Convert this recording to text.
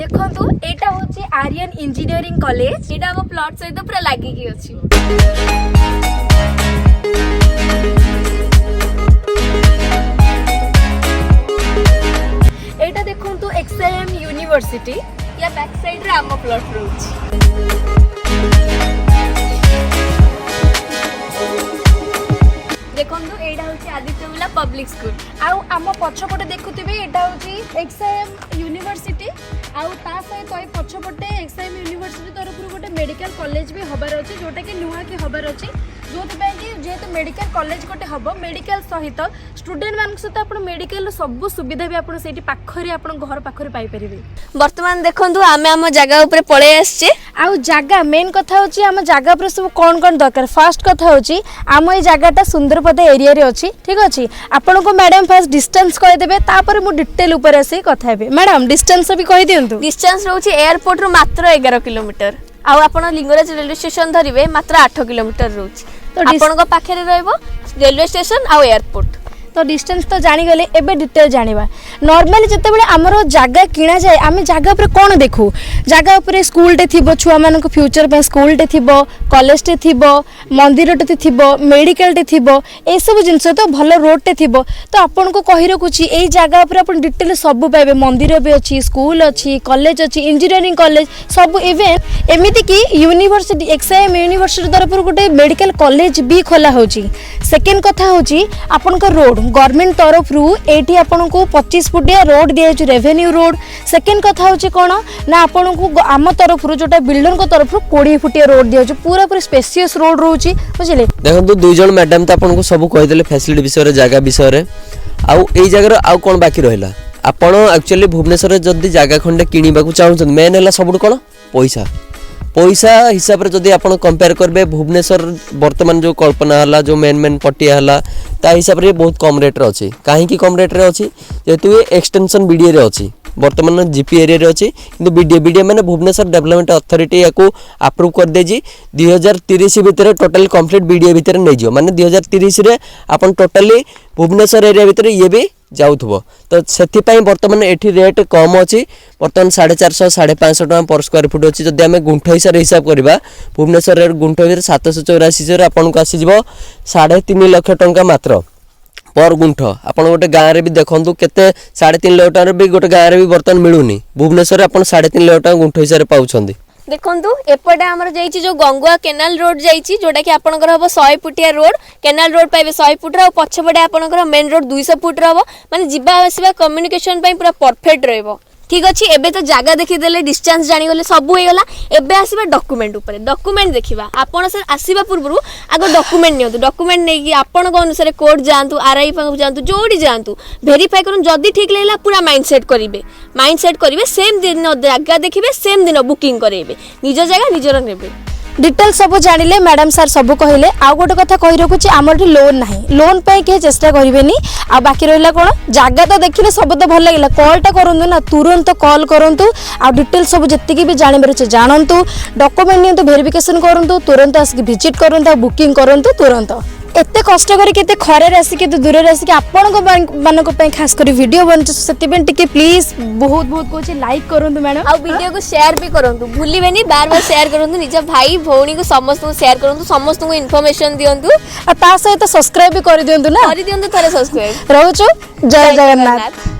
देखो एटा होची Aryan engineering college एटा हम प्लॉट सहित पूरा लागी की अछि। एटा देखो एक्सएम यूनिवर्सिटी या बैक साइड रे हम प्लॉट रहउची। देखो एटा होची आदित्य बिरला पब्लिक स्कूल आउ आम पछपटे देखुथिबे एटा होची एक्सएम यूनिवर्सिटी आउ ता सहित ए पछपटे एक्सएम यूनिवर्सिटी तरफ गोटे मेडिकल कॉलेज भी हबार अछि जोटा कि नुआ के हबार अछि जोथि पे कि जेहेतु मेडिकल कॉलेज गोटे हबो मेडिकल सहित स्टूडेंट मान सहित आपण मेडिकल सब सुविधा भी आपण सेठी पाखरे आपण घर पाखरे पाई परिबे। वर्तमान देखंतु आमे हम जगह ऊपर पळे आछे आउ जगह मेन कथा होची हम जगह पर सब कोन दरकार फास्ट कथा होची हम ए जगहटा सुंदरपदा एरिया रे अछि ठीक अछि आपण को मैडम फास्ट डिस्टेंस कहि देबे तापर मु डिटेल ऊपर आसी कथा हेबे। मैडम डिस्टेंस भी कहि दियंतु। डिस्टेंस रहउची एयरपोर्ट रो मात्र 11 किलोमीटर आउ आपण लिंगराज रेलवे स्टेशन धरिबे मात्र 8 किलोमीटर रहउची तो आपण को पाखरे रहइबो रेलवे स्टेशन आउ एयरपोर्ट तो डिस्टेंस तो जानी गले एबे डिटेल जानिबा। नॉर्मली जते बेले हमरो जागा किना जाय आमे जागा पर कोन देखू जागा ऊपर स्कूल टे थिबो छुआ मान को फ्यूचर पे स्कूल टे थिबो कॉलेज टे थिबो मंदिर टे थिबो मेडिकल टे थिबो ए सब जिंस तो भलो रोड टे थिबो तो आपन को कहि रखुची ए जागा ऊपर आपन डिटेल सब पाइबे मंदिर भी अछि स्कूल अछि कॉलेज अछि इंजीनियरिंग कॉलेज सब इवेंट एमिति कि यूनिवर्सिटी एक्सएम यूनिवर्सिटी तरफ गोटे मेडिकल कॉलेज भी खोला होची। सेकंड कथा होची आपन को रोड गवर्नमेंट तरफ रु एठी आपन को 25 फुटिया रोड दिया छु रेवेन्यू रोड। सेकंड कथा होची कोन ना आपन को आम तरफ रु जोटा बिल्डर को तरफ रु 20 फुटिया रोड दिया छु पूरा पूरा स्पेशियस रोड रहउची बुझिले। देखंतु दुई जण मैडम त आपन को सब कहि देले फैसिलिटी विषय रे जागा विषय रे आउ एई जागा रो आउ कोन बाकी रहला आपन एक्चुअली भुवनेश्वर जदी जागा खंडे किनिबा को चाहउछन मेन हला सबुड कोन पैसा पैसा हिसाब रे जदी आपण कंपेयर करबे भुवनेश्वर वर्तमान जो कल्पना हला जो मेन पटिया हला ता हिसाब रे बहुत कम रेट रे अछि काहे की कम रेट रे अछि जेतु एक्सटेंशन बीडीए रे अछि वर्तमान जीपी एरिया रे अछि किंतु बीडीए माने भुवनेश्वर डेवलपमेंट अथॉरिटी याकू अप्रूव कर दे जी 2030 भितर टोटल कंप्लीट बीडीए भितर नै जियो माने 2030 रे आपण टोटली भुवनेश्वर एरिया भितर ये भी जाउथबो तो सेथि पई वर्तमान एठी रेट कम अछि वर्तमान 450 550 टका पर स्क्वायर फुट अछि जदि हमें गुंठ हिसाब करबा भुवनेश्वर रे गुंठ भितर 784 रे आपण को आसी जिवो 3.5 लाख टका मात्र पर गुंठ आपण गोटे गाँव रे भी देखंतु केते 3.5 लाख टका रे भी गोटे गाँव रे भी वर्तमान मिलुनी भुवनेश्वर आपण 3.5 लाख टका गुंठ हिसाब पाउछंदी। देखंतु एपटे हमर जाईची जो गंगुआ केनाल रोड जाईची जोटा कि आपनकर हबो 100 फुटिया रोड केनाल रोड पाइबे 100 फुट रा पछपटे आपनकर मेन रोड 200 फुट रहबो माने जिबा आसीबा कम्युनिकेशन पई पूरा परफेक्ट रहबो ठीक अछि। एबे तो जागा देखि देले डिस्टेंस जानि गले सब होई गला एबे आसीबा डॉक्यूमेंट ऊपर डॉक्यूमेंट देखिबा आपण सर आसीबा पूर्वरु आगो डॉक्यूमेंट नियंतु डॉक्यूमेंट नै कि आपण को अनुसार कोर्ट जानतु आरआई पाक जानतु जोडी जानतु वेरीफाई करन जदी ठीक लेला पूरा माइंडसेट करिवे सेम दिन जागा देखिबे सेम दिन बुकिंग करेबे निज जागा निजर नेबे डिटेल सब जानिले मैडम सर सब कहले आ गोटे कथा कहि रखुची हमर लोन नाही लोन पे के चेष्टा करिवेनी आ बाकी रहला कोन जागा तो देखिले सब तो भल लागला कॉलटा करंतु ना तुरंत कॉल करंतु आ डिटेल सब जत्ती भी जानिबर छै जानंतु डॉक्यूमेंट नियंतु वेरिफिकेशन करंतु तुरंत आसी विजिट करंतु बुकिंग करंतु तुरंत एते कष्ट करी केते खरे आसी केते दूर रे आसी आपन को मानक पे खास करी वीडियो बनछ सेतिबेन टिके प्लीज बहुत कोछ लाइक करंतु मैडम आ वीडियो को शेयर भी करंतु भूलिबेनी बार शेयर करंतु निज भाई भौणी को समस्त को शेयर करंतु समस्त को इन्फॉर्मेशन दियंतु आ ता सहित सब्सक्राइब भी कर दियंतु ना कर दियंतु थरे सब्सक्राइब रहउछु जय जगन्नाथ।